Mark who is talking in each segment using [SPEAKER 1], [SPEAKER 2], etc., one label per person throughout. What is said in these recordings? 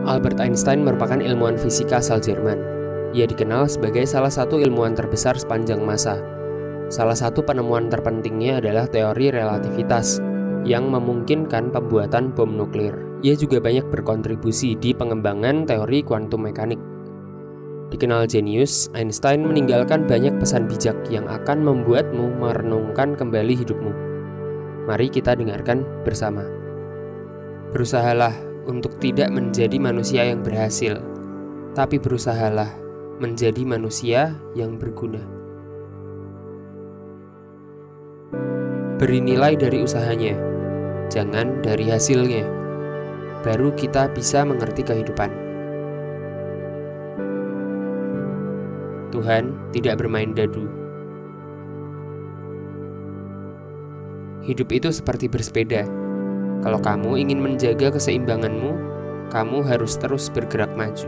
[SPEAKER 1] Albert Einstein merupakan ilmuwan fisika asal Jerman. Ia dikenal sebagai salah satu ilmuwan terbesar sepanjang masa. Salah satu penemuan terpentingnya adalah teori relativitas yang memungkinkan pembuatan bom nuklir. Ia juga banyak berkontribusi di pengembangan teori kuantum mekanik. Dikenal jenius, Einstein meninggalkan banyak pesan bijak yang akan membuatmu merenungkan kembali hidupmu. Mari kita dengarkan bersama. Berusahalah untuk tidak menjadi manusia yang berhasil, tapi berusahalah menjadi manusia yang berguna. Beri nilai dari usahanya, jangan dari hasilnya. Baru kita bisa mengerti kehidupan. Tuhan tidak bermain dadu. Hidup itu seperti bersepeda. Kalau kamu ingin menjaga keseimbanganmu, kamu harus terus bergerak maju.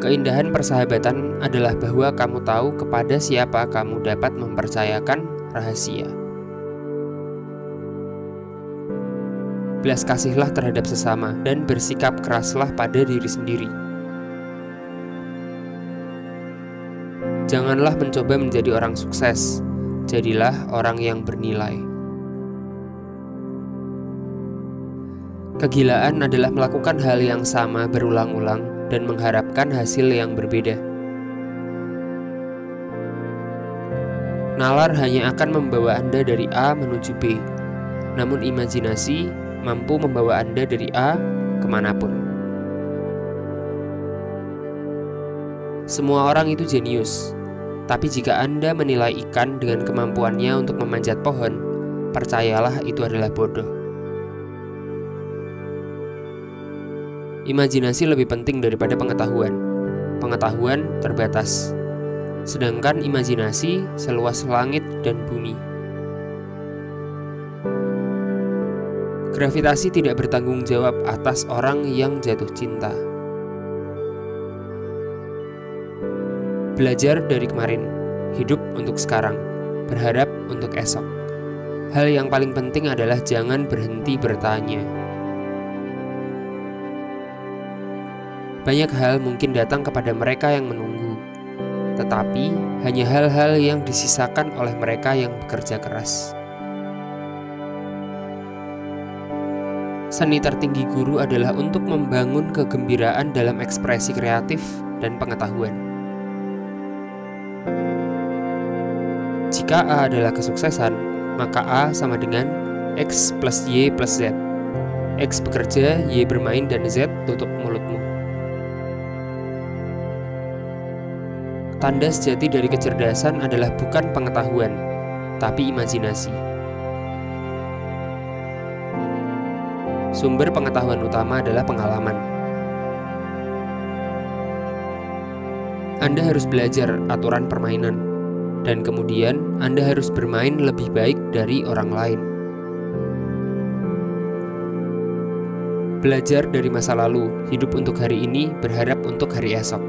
[SPEAKER 1] Keindahan persahabatan adalah bahwa kamu tahu kepada siapa kamu dapat mempercayakan rahasia. Belas kasihlah terhadap sesama dan bersikap keraslah pada diri sendiri. Janganlah mencoba menjadi orang sukses. Jadilah orang yang bernilai. Kegilaan adalah melakukan hal yang sama berulang-ulang dan mengharapkan hasil yang berbeda. Nalar hanya akan membawa Anda dari A menuju B, namun imajinasi mampu membawa Anda dari A kemanapun. Semua orang itu jenius. Tapi jika Anda menilai ikan dengan kemampuannya untuk memanjat pohon, percayalah itu adalah bodoh. Imajinasi lebih penting daripada pengetahuan. Pengetahuan terbatas, sedangkan imajinasi seluas langit dan bumi. Gravitasi tidak bertanggung jawab atas orang yang jatuh cinta. Belajar dari kemarin, hidup untuk sekarang, berharap untuk esok. Hal yang paling penting adalah jangan berhenti bertanya. Banyak hal mungkin datang kepada mereka yang menunggu, tetapi hanya hal-hal yang disisakan oleh mereka yang bekerja keras. Seni tertinggi guru adalah untuk membangun kegembiraan dalam ekspresi kreatif dan pengetahuan. Jika A adalah kesuksesan, maka A sama dengan X plus Y plus Z. X bekerja, Y bermain, dan Z tutup mulutmu. Tanda sejati dari kecerdasan adalah bukan pengetahuan, tapi imajinasi. Sumber pengetahuan utama adalah pengalaman. Anda harus belajar aturan permainan. Dan kemudian Anda harus bermain lebih baik dari orang lain. Belajar dari masa lalu, hidup untuk hari ini, berharap untuk hari esok.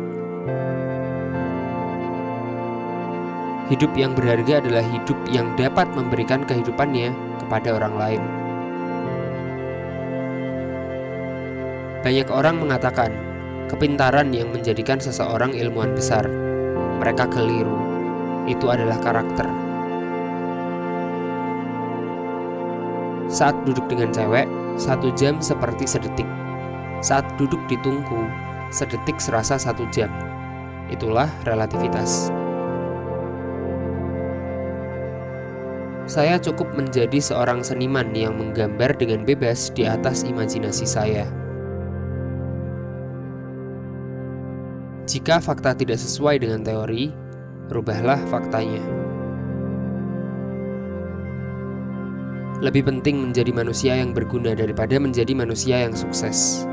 [SPEAKER 1] Hidup yang berharga adalah hidup yang dapat memberikan kehidupannya kepada orang lain. Banyak orang mengatakan, kepintaran yang menjadikan seseorang ilmuwan besar. Mereka keliru. Itu adalah karakter. Saat duduk dengan cewek, 1 jam seperti sedetik. Saat duduk di tungku, sedetik serasa 1 jam. Itulah relativitas. Saya cukup menjadi seorang seniman yang menggambar dengan bebas di atas imajinasi saya. Jika fakta tidak sesuai dengan teori, rubahlah faktanya. Lebih penting menjadi manusia yang berguna daripada menjadi manusia yang sukses.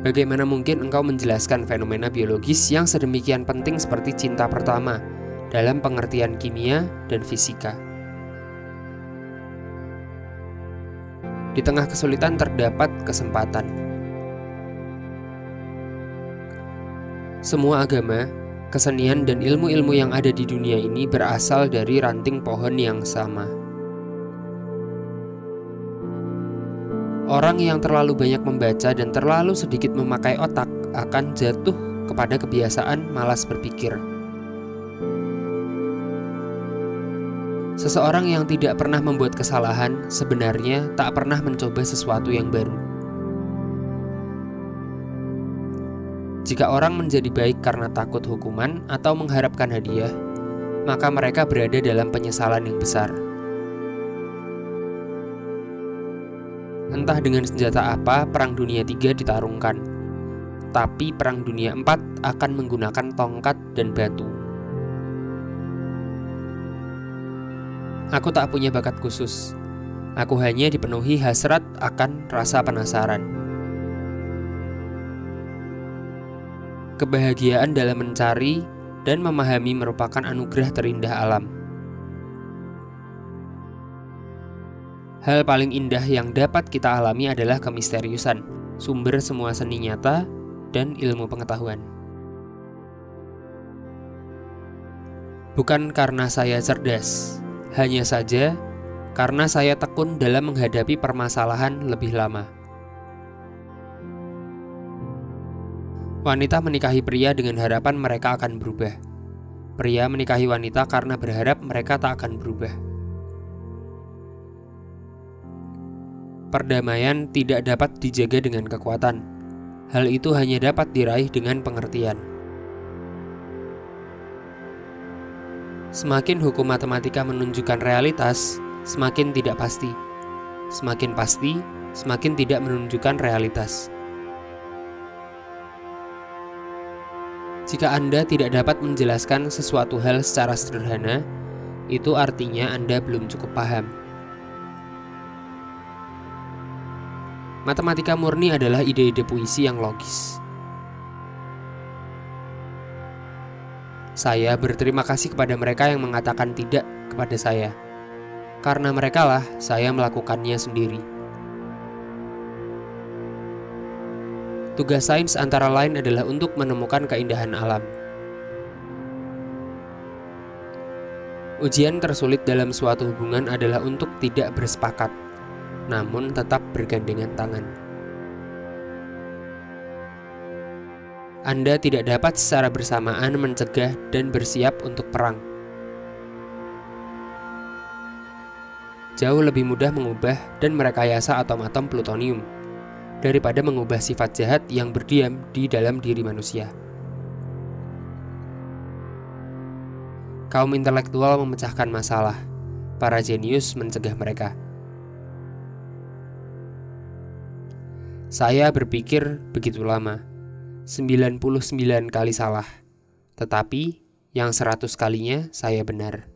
[SPEAKER 1] Bagaimana mungkin engkau menjelaskan fenomena biologis yang sedemikian penting seperti cinta pertama dalam pengertian kimia dan fisika? Di tengah kesulitan terdapat kesempatan. Semua agama, kesenian, dan ilmu-ilmu yang ada di dunia ini berasal dari ranting pohon yang sama. Orang yang terlalu banyak membaca dan terlalu sedikit memakai otak akan jatuh kepada kebiasaan malas berpikir. Seseorang yang tidak pernah membuat kesalahan sebenarnya tak pernah mencoba sesuatu yang baru. Jika orang menjadi baik karena takut hukuman atau mengharapkan hadiah, maka mereka berada dalam penyesalan yang besar. Entah dengan senjata apa Perang Dunia III ditarungkan, tapi Perang Dunia IV akan menggunakan tongkat dan batu. Aku tak punya bakat khusus. Aku hanya dipenuhi hasrat akan rasa penasaran. Kebahagiaan dalam mencari dan memahami merupakan anugerah terindah alam. Hal paling indah yang dapat kita alami adalah kemisteriusan, sumber semua seni nyata dan ilmu pengetahuan. Bukan karena saya cerdas, hanya saja karena saya tekun dalam menghadapi permasalahan lebih lama. Wanita menikahi pria dengan harapan mereka akan berubah. Pria menikahi wanita karena berharap mereka tak akan berubah. Perdamaian tidak dapat dijaga dengan kekuatan. Hal itu hanya dapat diraih dengan pengertian. Semakin hukum matematika menunjukkan realitas, semakin tidak pasti. Semakin pasti, semakin tidak menunjukkan realitas. Jika Anda tidak dapat menjelaskan sesuatu hal secara sederhana, itu artinya Anda belum cukup paham. Matematika murni adalah ide-ide puisi yang logis. Saya berterima kasih kepada mereka yang mengatakan tidak kepada saya. Karena merekalah saya melakukannya sendiri. Tugas sains antara lain adalah untuk menemukan keindahan alam. Ujian tersulit dalam suatu hubungan adalah untuk tidak bersepakat, namun tetap bergandengan tangan. Anda tidak dapat secara bersamaan mencegah dan bersiap untuk perang. Jauh lebih mudah mengubah dan merekayasa atom-atom plutonium daripada mengubah sifat jahat yang berdiam di dalam diri manusia. Kaum intelektual memecahkan masalah, para jenius mencegah mereka. Saya berpikir begitu lama, 99 kali salah, tetapi yang 100 kalinya saya benar.